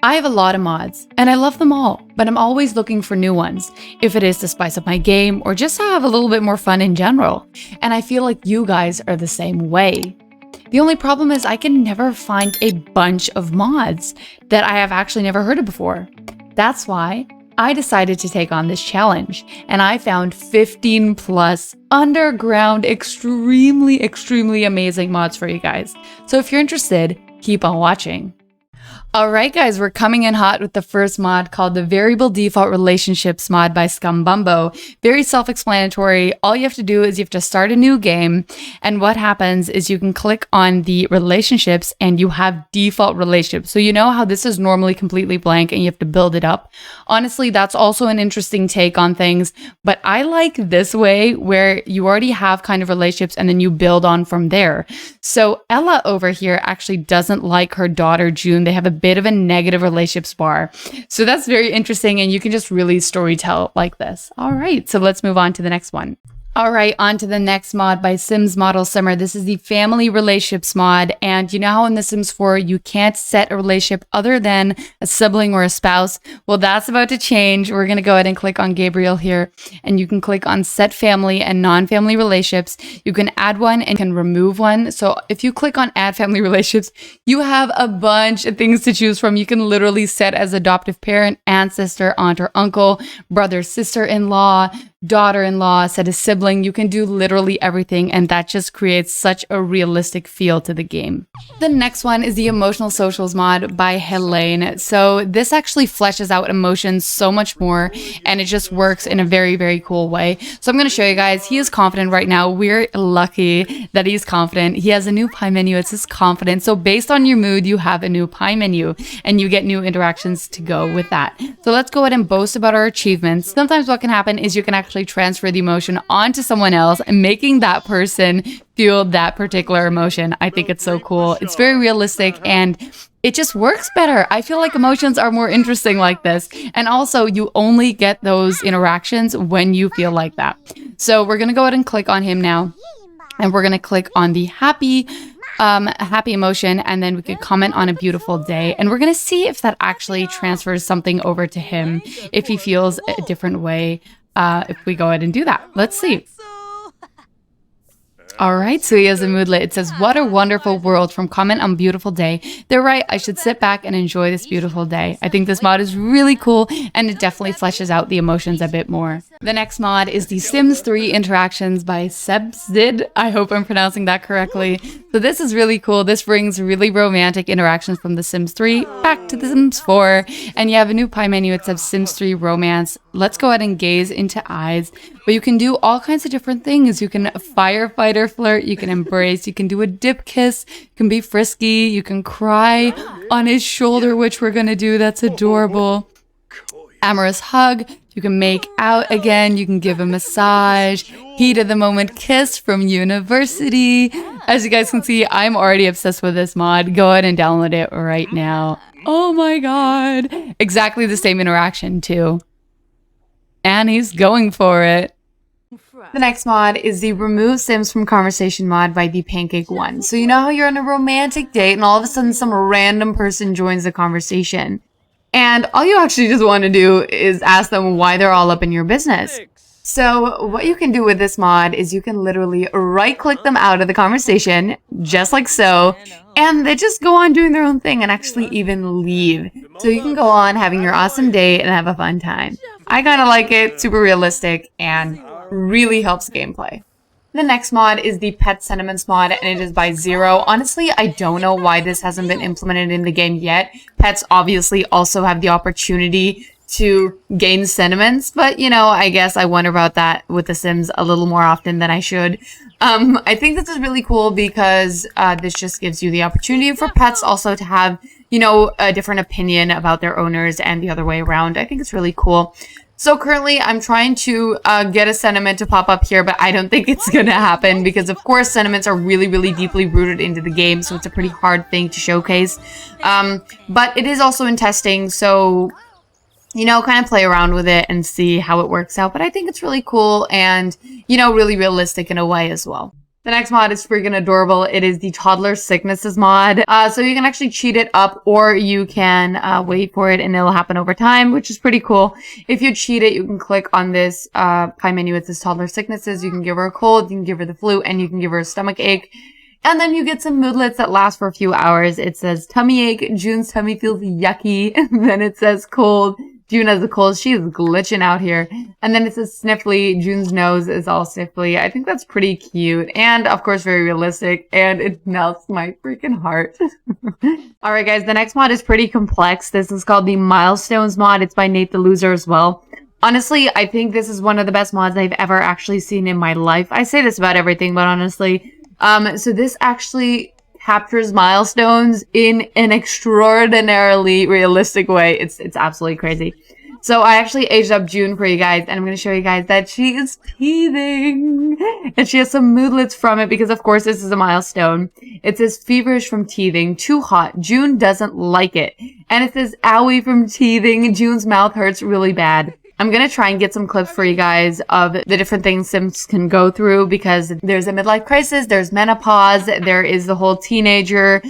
I have a lot of mods, and I love them all, but I'm always looking for new ones, if it is to spice up my game or just to have a little bit more fun in general. And I feel like you guys are the same way. The only problem is I can never find a bunch of mods that I have actually never heard of before. That's why I decided to take on this challenge, and I found 15 plus underground, extremely amazing mods for you guys. So if you're interested, keep on watching. Alright guys, we're coming in hot with the first mod called the Variable Default Relationships mod by Scumbumbo. Very self-explanatory. All you have to do is you have to start a new game, and what happens is you can click on the relationships and you have default relationships. So you know how this is normally completely blank and you have to build it up. Honestly, that's also an interesting take on things, but I like this way where you already have kind of relationships and then you build on from there. So Ella over here actually doesn't like her daughter June. They have a bit of a negative relationships bar. So that's very interesting, and you can just really storytell like this. All right, so let's move on to the next one. All right, on to the next mod by Sims Model Summer. This is the Family Relationships mod, and you know how in The Sims 4 you can't set a relationship other than a sibling or a spouse? Well, that's about to change. We're going to go ahead and click on Gabriel here, and you can click on Set Family and Non-Family Relationships. You can add one and can remove one. So if you click on Add Family Relationships, you have a bunch of things to choose from. You can literally set as adoptive parent, ancestor, aunt or uncle, brother, sister-in-law, daughter-in-law, set a sibling. You can do literally everything, and that just creates such a realistic feel to the game. The next one is the Emotional Socials mod by Helene. So this actually fleshes out emotions so much more, and it just works in a very cool way. So I'm going to show you guys. He is confident right now. We're lucky that he's confident. He has a new pie menu. It says confident. So based on your mood, you have a new pie menu, and you get new interactions to go with that. So let's go ahead and boast about our achievements. Sometimes what can happen is you can actually transfer the emotion onto someone else and making that person feel that particular emotion. I think it's so cool. It's very realistic and it just works better. I feel like emotions are more interesting like this. And also you only get those interactions when you feel like that. So we're going to go ahead and click on him now. And we're going to click on the happy emotion, and then we could comment on a beautiful day, and we're going to see if that actually transfers something over to him, if he feels a different way if we go ahead and do that. Let's see. All right, so he has a moodlet. It says, "What a wonderful world," from comment on beautiful day. They're right. I should sit back and enjoy this beautiful day. I think this mod is really cool, and it definitely fleshes out the emotions a bit more. The next mod is the Sims 3 Interactions by Sebzid. I hope I'm pronouncing that correctly. So this is really cool. This brings really romantic interactions from The Sims 3 back to The Sims 4. And you have a new pie menu. It says Sims 3 Romance. Let's go ahead and gaze into eyes. But you can do all kinds of different things. You can firefighter flirt, you can embrace, you can do a dip kiss, you can be frisky, you can cry on his shoulder, which we're gonna do. That's adorable. Amorous hug, you can make out again, you can give a massage, heat of the moment kiss from university. As you guys can see, I'm already obsessed with this mod. Go ahead and download it right now. Oh my god. Exactly the same interaction too. And he's going for it. The next mod is the Remove Sims from Conversation mod by the Pancake One. So you know how you're on a romantic date and all of a sudden some random person joins the conversation. And all you actually just want to do is ask them why they're all up in your business. So what you can do with this mod is you can literally right-click them out of the conversation, just like so, and they just go on doing their own thing and actually even leave. So you can go on having your awesome date and have a fun time. I kind of like it, super realistic, and really helps gameplay. The next mod is the Pet Sentiments mod, and it is by Zero. Honestly, I don't know why this hasn't been implemented in the game yet. Pets obviously also have the opportunity to gain sentiments, but you know, I guess I wonder about that with The Sims a little more often than I should. I think this is really cool because this just gives you the opportunity for pets also to have, you know, a different opinion about their owners and the other way around. I think it's really cool. So currently I'm trying to get a sentiment to pop up here, but I don't think it's gonna happen because of course sentiments are really deeply rooted into the game, so it's a pretty hard thing to showcase. But it is also in testing, so you know, kind of play around with it and see how it works out. But I think it's really cool and, you know, really realistic in a way as well. The next mod is freaking adorable. It is the Toddler Sicknesses mod. So you can actually cheat it up, or you can wait for it and it'll happen over time, which is pretty cool. If you cheat it, you can click on this pie menu. It says Toddler Sicknesses. You can give her a cold, you can give her the flu, and you can give her a stomach ache. And then you get some moodlets that last for a few hours. It says tummy ache, June's tummy feels yucky. And then it says cold, June has a cold. She is glitching out here. And then it says sniffly, June's nose is all sniffly. I think that's pretty cute. And of course, very realistic. And it melts my freaking heart. Alright guys, the next mod is pretty complex. This is called the Milestones mod. It's by Nate the Loser as well. Honestly, I think this is one of the best mods I've ever actually seen in my life. I say this about everything, but honestly, so this actually captures milestones in an extraordinarily realistic way. It's absolutely crazy. So I actually aged up June for you guys, and I'm going to show you guys that she is teething. And she has some moodlets from it because, of course, this is a milestone. It says feverish from teething, too hot. June doesn't like it. And it says owie from teething. June's mouth hurts really bad. I'm going to try and get some clips for you guys of the different things Sims can go through, because there's a midlife crisis, there's menopause, there is the whole teenager,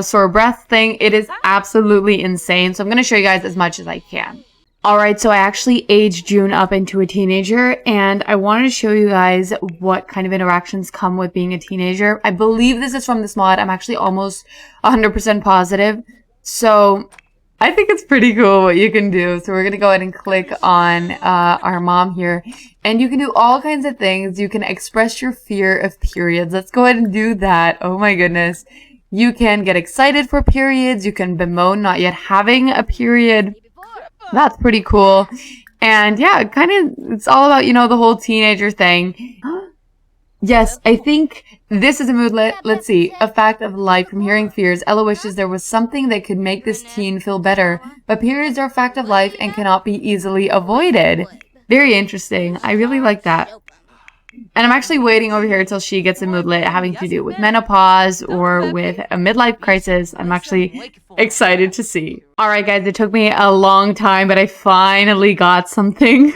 sore breath thing. It is absolutely insane. So I'm going to show you guys as much as I can. Alright, so I actually aged June up into a teenager, and I wanted to show you guys what kind of interactions come with being a teenager. I believe this is from this mod. I'm actually almost 100% positive. So I think it's pretty cool what you can do. So we're going to go ahead and click on our mom here. And you can do all kinds of things. You can express your fear of periods. Let's go ahead and do that. Oh my goodness. You can get excited for periods. You can bemoan not yet having a period. That's pretty cool. And yeah, it's all about, the whole teenager thing. Yes, I think this is a moodlet. Let's see. A fact of life from hearing fears. Ella wishes there was something that could make this teen feel better. But periods are a fact of life and cannot be easily avoided. Very interesting. I really like that. And I'm actually waiting over here until she gets a moodlet having to do with menopause or with a midlife crisis. I'm actually excited to see. Alright guys, it took me a long time, but I finally got something.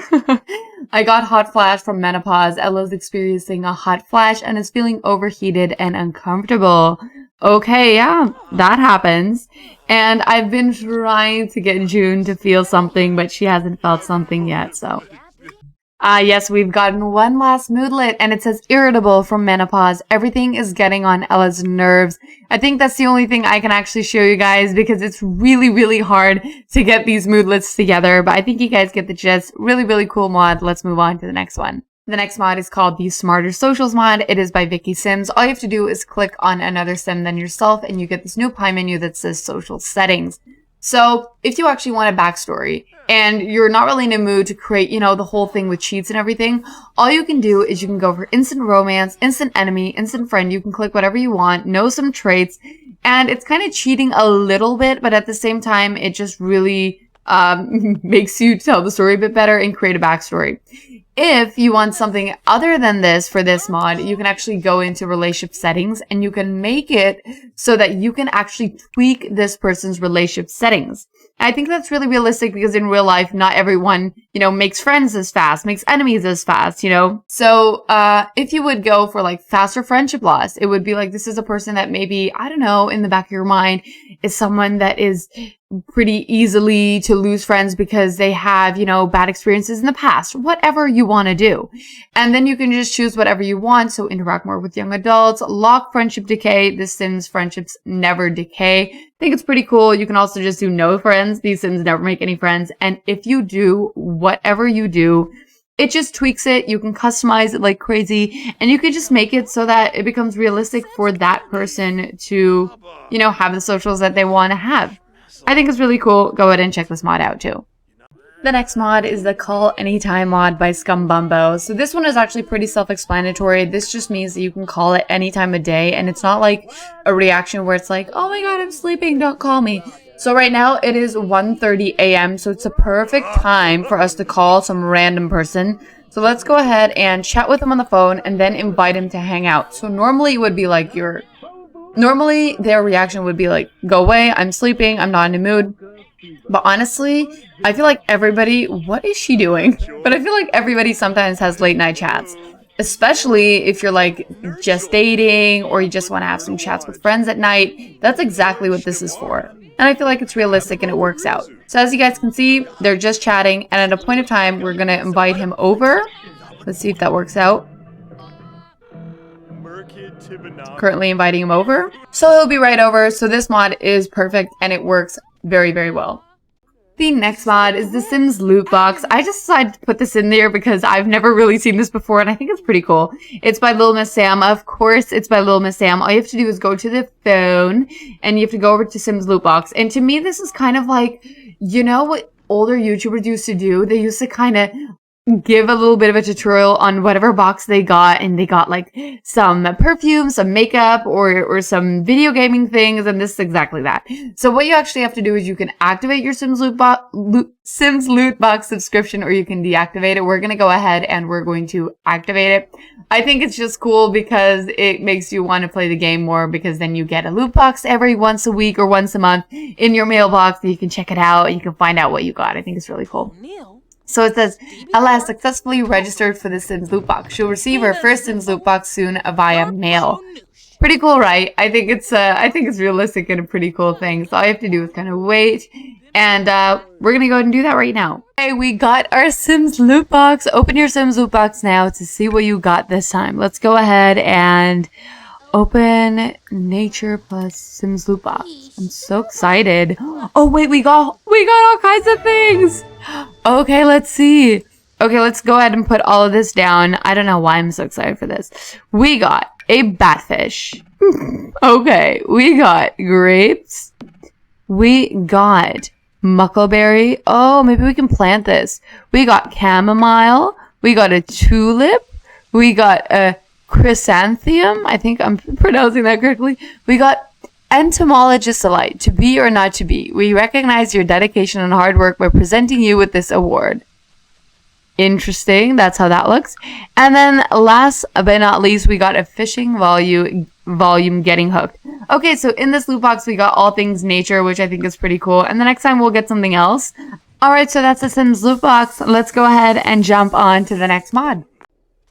I got hot flash from menopause. Ella's experiencing a hot flash and is feeling overheated and uncomfortable. Okay, yeah, that happens. And I've been trying to get June to feel something, but she hasn't felt something yet, so. Yes, we've gotten one last moodlet, and it says irritable from menopause. Everything is getting on Ella's nerves. I think that's the only thing I can actually show you guys, because it's really, really hard to get these moodlets together. But I think you guys get the gist. Really, really cool mod. Let's move on to the next one. The next mod is called the Smarter Socials mod. It is by Vicky Sims. All you have to do is click on another sim than yourself, and you get this new pie menu that says social settings. So if you actually want a backstory and you're not really in a mood to create, the whole thing with cheats and everything, all you can do is you can go for instant romance, instant enemy, instant friend. You can click whatever you want, know some traits, and it's kind of cheating a little bit, but at the same time, it just really makes you tell the story a bit better and create a backstory. If you want something other than this for this mod, you can actually go into relationship settings and you can make it so that you can actually tweak this person's relationship settings. I think that's really realistic, because in real life, not everyone, makes friends as fast, makes enemies as fast, So, if you would go for like faster friendship loss, it would be like, this is a person that maybe, I don't know, in the back of your mind is someone that is pretty easily to lose friends because they have, bad experiences in the past, whatever you want to do. And then you can just choose whatever you want. So interact more with young adults, lock friendship decay. The Sims friendships never decay. I think it's pretty cool. You can also just do no friends. These Sims never make any friends. And if you do whatever you do, it just tweaks it. You can customize it like crazy, and you can just make it so that it becomes realistic for that person to, have the socials that they want to have. I think it's really cool. Go ahead and check this mod out too. The next mod is the Call Anytime mod by Scumbumbo. So this one is actually pretty self-explanatory. This just means that you can call it any time of day, and it's not like a reaction where it's like, oh my god, I'm sleeping, don't call me. So right now it is 1:30 a.m. so it's a perfect time for us to call some random person. So let's go ahead and chat with them on the phone and then invite him to hang out. So normally it would be like normally their reaction would be like, go away, I'm sleeping, I'm not in a mood. But honestly, I feel like everybody, what is she doing? But I feel like everybody sometimes has late night chats. especially if you're like just dating or you just want to have some chats with friends at night. That's exactly what this is for. And I feel like it's realistic and it works out. So as you guys can see, they're just chatting, and at a point of time, we're going to invite him over. Let's see if that works out. Currently inviting him over. So he'll be right over. So this mod is perfect and it works very, very well. The next mod is the Sims loot box. I just decided to put this in there because I've never really seen this before and I think it's pretty cool. It's by Little Miss Sam. Of course, it's by Little Miss Sam. All you have to do is go to the phone and you have to go over to Sims loot box. And to me, this is kind of like, you know what older YouTubers used to do? They used to kind of give a little bit of a tutorial on whatever box they got, and they got like some perfume, some makeup, or some video gaming things, and this is exactly that. So what you actually have to do is you can activate your Sims loot box subscription, or you can deactivate it. We're going to go ahead and we're going to activate it. I think it's just cool because it makes you want to play the game more, because then you get a loot box every once a week or once a month in your mailbox, and you can check it out and you can find out what you got. I think it's really cool. So it says, Ella has successfully registered for the Sims loot box. She'll receive her first Sims loot box soon via mail. Pretty cool, right? I think it's realistic and a pretty cool thing. So all you have to do is kind of wait, and we're gonna go ahead and do that right now. Okay, we got our Sims loot box. Open your Sims loot box now to see what you got this time. Let's go ahead and open nature plus Sims loot box. I'm so excited. Oh wait, we got all kinds of things. Okay, let's see. Okay, let's go ahead and put all of this down. I don't know why I'm so excited for this. We got a batfish. Okay, we got grapes. We got muckleberry. Oh, maybe we can plant this. We got chamomile. We got a tulip. We got a chrysanthemum. I think I'm pronouncing that correctly. We got Entomologist Delight, to be or not to be. We recognize your dedication and hard work by presenting you with this award. Interesting. That's how that looks. And then last but not least, we got a fishing volume getting hooked. Okay, so in this loot box, we got all things nature, which I think is pretty cool. And the next time we'll get something else. All right, so that's the Sims loot box. Let's go ahead and jump on to the next mod.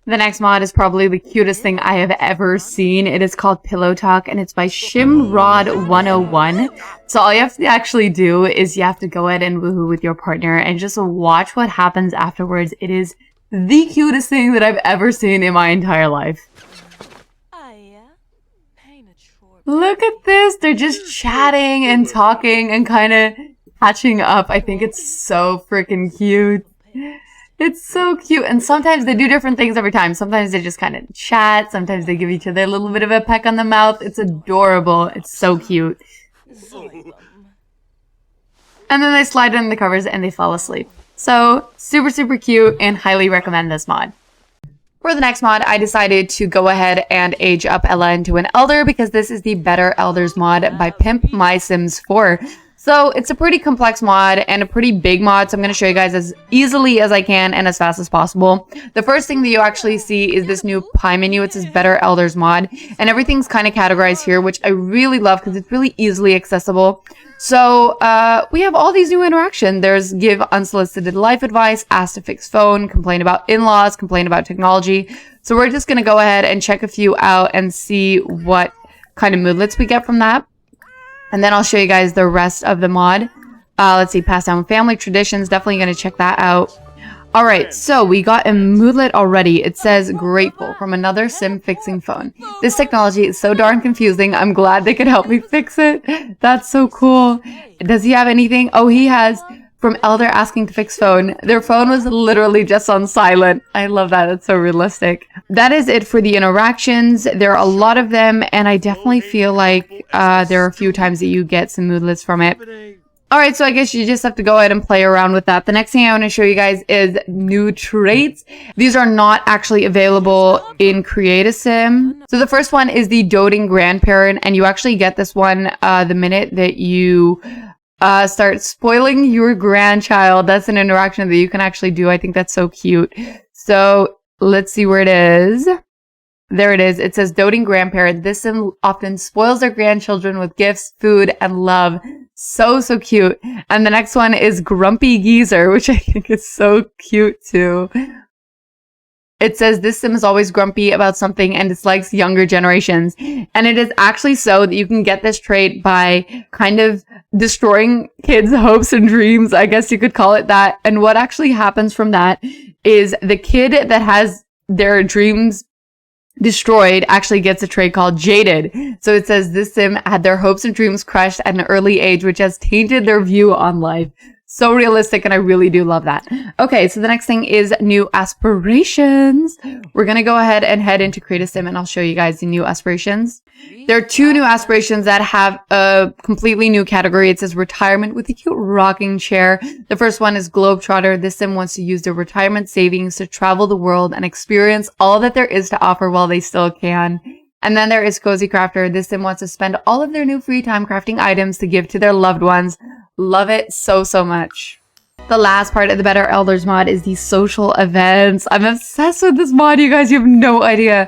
The next mod is probably the cutest thing I have ever seen. It is called Pillow Talk, and it's by Shimrod 101. So all you have to actually do is you have to go ahead and woohoo with your partner and just watch what happens afterwards. It is the cutest thing that I've ever seen in my entire life. Look at this. They're just chatting and talking and kind of catching up. I think it's so freaking cute. It's so cute. And sometimes they do different things every time. Sometimes they just kind of chat. Sometimes they give each other a little bit of a peck on the mouth. It's adorable. It's so cute. And then they slide in the covers and they fall asleep. So super, super cute, and highly recommend this mod. For the next mod, I decided to go ahead and age up Ella into an elder, because this is the Better Elders mod by Pimp My Sims 4. So it's a pretty complex mod and a pretty big mod, so I'm going to show you guys as easily as I can and as fast as possible. The first thing that you actually see is this new pie menu. It says Better Elders mod, and everything's kind of categorized here, which I really love because it's really easily accessible. So we have all these new interactions. There's give unsolicited life advice, ask to fix phone, complain about in-laws, complain about technology. So we're just going to go ahead and check a few out and see what kind of moodlets we get from that. And then I'll show you guys the rest of the mod. Let's see, pass down family traditions. Definitely going to check that out. All right, so we got a moodlet already. It says grateful from another sim fixing phone. This technology is so darn confusing. I'm glad they could help me fix it. That's so cool. Does he have anything? Oh, he has from elder asking to fix phone. Their phone was literally just on silent. I love that. It's so realistic. That is it for the interactions. There are a lot of them, and I definitely feel like there are a few times that you get some moodlets from it. Alright, so I guess you just have to go ahead and play around with that. The next thing I want to show you guys is new traits. These are not actually available in Create a Sim. So the first one is the doting grandparent, and you actually get this one the minute that you start spoiling your grandchild. That's an interaction that you can actually do. I think that's so cute. So let's see where it is. There it is. It says doting grandparent. This sim often spoils their grandchildren with gifts, food, and love. So, so cute. And the next one is grumpy geezer, which I think is so cute too. It says this sim is always grumpy about something and dislikes younger generations. And it is actually so that you can get this trait by kind of destroying kids' hopes and dreams. I guess you could call it that. And what actually happens from that is the kid that has their dreams destroyed actually gets a trait called jaded. So it says this sim had their hopes and dreams crushed at an early age, which has tainted their view on life. So realistic, and I really do love that. Okay, so the next thing is new aspirations. We're gonna go ahead and head into Create a Sim, and I'll show you guys the new aspirations. There are 2 new aspirations that have a completely new category. It says retirement with a cute rocking chair. The first one is Globetrotter. This sim wants to use their retirement savings to travel the world and experience all that there is to offer while they still can. And then there is Cozy Crafter. This sim wants to spend all of their new free time crafting items to give to their loved ones. Love it so much. The last part of the Better Elders mod is the social events. I'm obsessed with this mod, you guys. You have no idea.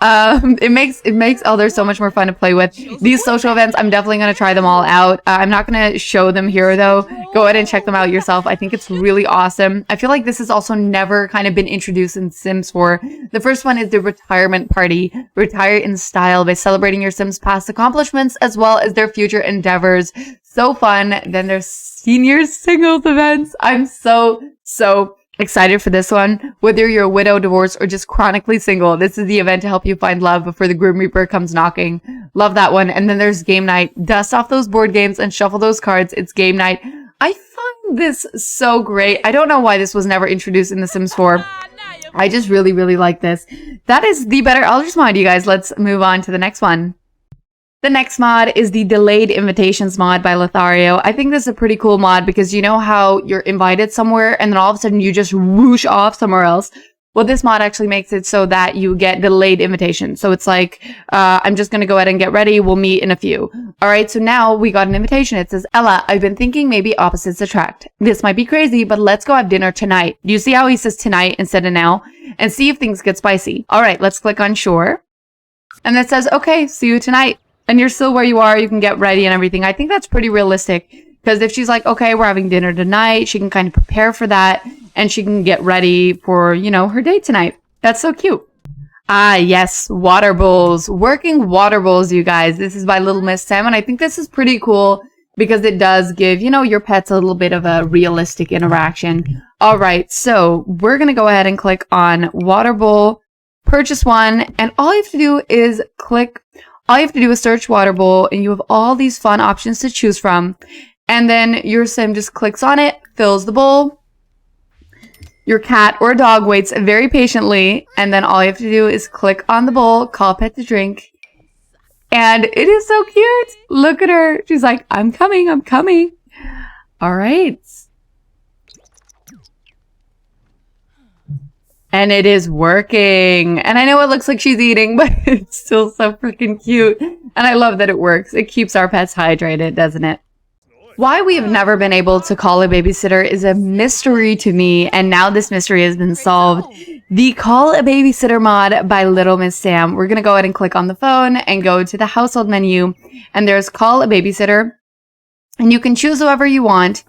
It makes Elders so much more fun to play with. These social events, I'm definitely going to try them all out. I'm not going to show them here though. Go ahead and check them out yourself. I think it's really awesome. I feel like this has also never kind of been introduced in Sims 4. The first one is the retirement party. Retire in style by celebrating your Sims' past accomplishments as well as their future endeavors. So fun. Then there's senior singles events. I'm so excited for this one. Whether you're a widow, divorced, or just chronically single, this is the event to help you find love before the Grim Reaper comes knocking. Love that one. And then there's game night. Dust off those board games and shuffle those cards. It's game night. I find this so great. I don't know why this was never introduced in The Sims 4. I just really like this. That is the Better Elders mod, you guys. Let's move on to the next one. The next mod is the Delayed Invitations mod by Lothario. I think this is a pretty cool mod because you know how you're invited somewhere and then all of a sudden you just whoosh off somewhere else? Well, this mod actually makes it so that you get delayed invitations. So it's like, I'm just going to go ahead and get ready. We'll meet in a few. All right. So now we got an invitation. It says, Ella, I've been thinking maybe opposites attract. This might be crazy, but let's go have dinner tonight. Do you see how he says tonight instead of now? And see if things get spicy. All right. Let's click on sure. And it says, okay, see you tonight. And you're still where you are, you can get ready and everything. I think that's pretty realistic. Because if she's like, okay, we're having dinner tonight, she can kind of prepare for that. And she can get ready for, you know, her date tonight. That's so cute. Ah, yes, water bowls. Working water bowls, you guys. This is by Little Miss Sam. And I think this is pretty cool because it does give, you know, your pets a little bit of a realistic interaction. All right, so we're going to go ahead and click on water bowl, purchase one. And all you have to do is all you have to do is search water bowl and you have all these fun options to choose from. And then your sim just clicks on it, fills the bowl. Your cat or dog waits very patiently. And then all you have to do is click on the bowl, call pet to drink. And it is so cute. Look at her. She's like, I'm coming. All right. And it is working. And I know it looks like she's eating, but it's still so freaking cute. And I love that it works. It keeps our pets hydrated, doesn't it? Why we have never been able to call a babysitter is a mystery to me. And now this mystery has been solved. The Call a Babysitter mod by Little Miss Sam. We're going to go ahead and click on the phone and go to the household menu. And there's Call a Babysitter. And you can choose whoever you want.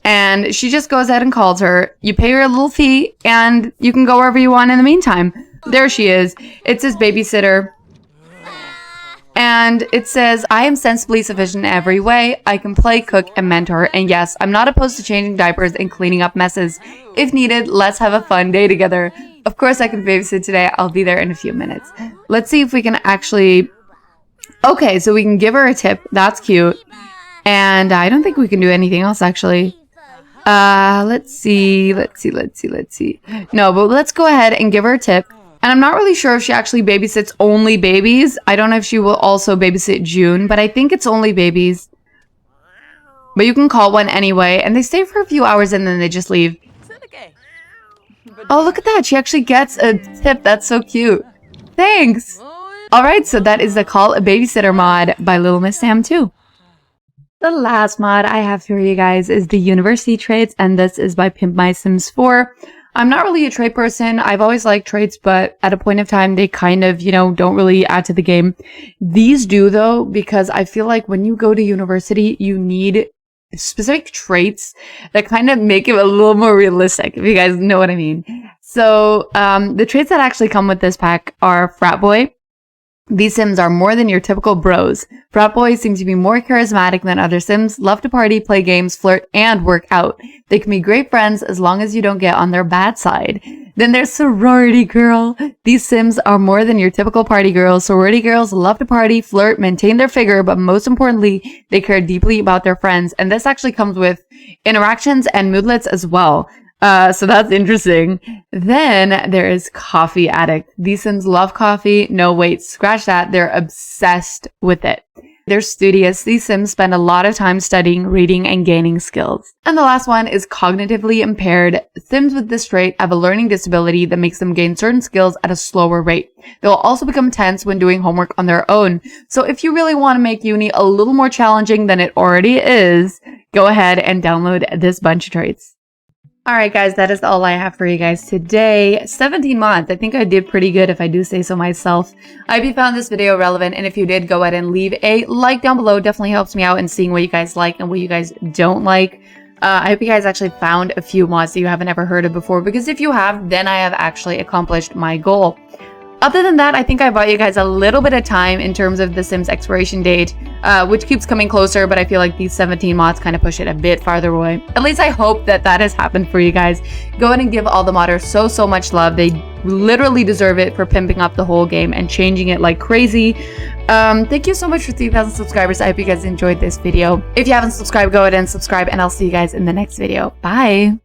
And she just goes ahead and calls her. You pay her a little fee and you can go wherever you want in the meantime. There she is. It says babysitter. And it says, I am sensibly sufficient in every way. I can play, cook, and mentor. And yes, I'm not opposed to changing diapers and cleaning up messes. If needed, let's have a fun day together. Of course, I can babysit today. I'll be there in a few minutes. Let's see if we can actually... Okay, so we can give her a tip. That's cute. And I don't think we can do anything else, actually. Let's see. No, but let's go ahead and give her a tip. And I'm not really sure if she actually babysits only babies. I don't know if she will also babysit June, but I think it's only babies. But you can call one anyway, and they stay for a few hours and then they just leave. Oh, look at that. She actually gets a tip. That's so cute. Thanks. All right, so that is the Call a Babysitter mod by Little Miss Sam too. The last mod I have for you guys is the University Traits, and this is by Pimp My Sims 4. I'm not really a trait person. I've always liked traits, but at a point of time, they kind of, you know, don't really add to the game. These do, though, because I feel like when you go to university, you need specific traits that kind of make it a little more realistic, if you guys know what I mean. So the traits that actually come with this pack are frat boy. These Sims are more than your typical bros. Frat boys seem to be more charismatic than other Sims, love to party, play games, flirt, and work out. They can be great friends as long as you don't get on their bad side. Then there's sorority girl. These Sims are more than your typical party girls. Sorority girls love to party, flirt, maintain their figure, but most importantly, they care deeply about their friends. And this actually comes with interactions and moodlets as well. So that's interesting. Then there is coffee addict. These Sims love coffee. No, wait, scratch that. They're obsessed with it. They're studious. These Sims spend a lot of time studying, reading, and gaining skills. And the last one is cognitively impaired. Sims with this trait have a learning disability that makes them gain certain skills at a slower rate. They'll also become tense when doing homework on their own. So if you really want to make uni a little more challenging than it already is, go ahead and download this bunch of traits. Alright guys, that is all I have for you guys today. 17 mods. I think I did pretty good if I do say so myself. I hope you found this video relevant, and if you did, go ahead and leave a like down below. Definitely helps me out in seeing what you guys like and what you guys don't like. I hope you guys actually found a few mods that you haven't ever heard of before, because if you have, then I have actually accomplished my goal. Other than that, I think I bought you guys a little bit of time in terms of the Sims expiration date, which keeps coming closer, but I feel like these 17 mods kind of push it a bit farther away. At least I hope that that has happened for you guys. Go ahead and give all the modders so much love. They literally deserve it for pimping up the whole game and changing it like crazy. Thank you so much for 3,000 subscribers. I hope you guys enjoyed this video. If you haven't subscribed, go ahead and subscribe, and I'll see you guys in the next video. Bye!